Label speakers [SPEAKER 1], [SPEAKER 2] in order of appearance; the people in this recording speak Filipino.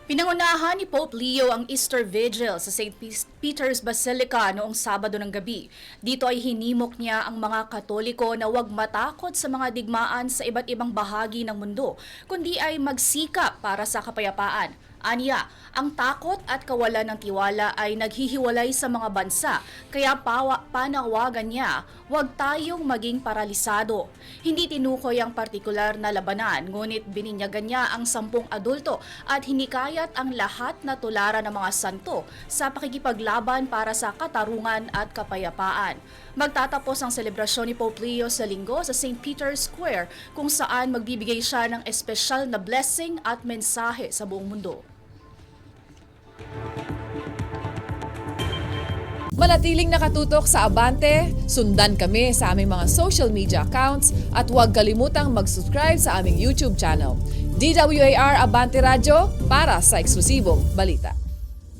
[SPEAKER 1] Pinangunahan ni Pope Leo ang Easter Vigil sa St. Peter's Basilica noong Sabado ng gabi. Dito ay hinimok niya ang mga Katoliko na huwag matakot sa mga digmaan sa iba't ibang bahagi ng mundo, kundi ay magsikap para sa kapayapaan. Aniya, ang takot at kawalan ng tiwala ay naghihiwalay sa mga bansa, kaya panawagan niya, huwag tayong maging paralisado. Hindi tinukoy ang partikular na labanan, ngunit bininyagan niya ang 10 adulto at hinikayat ang lahat na tularan ng mga santo sa pakikipaglaban para sa katarungan at kapayapaan. Magtatapos ang selebrasyon ni Pope Leo sa Linggo sa St. Peter's Square, kung saan magbibigay siya ng espesyal na blessing at mensahe sa buong mundo.
[SPEAKER 2] Manatiling nakatutok sa Abante, sundan kami sa aming mga social media accounts at huwag kalimutang mag-subscribe sa aming YouTube channel. DWAR Abante Radio para sa eksklusibong balita.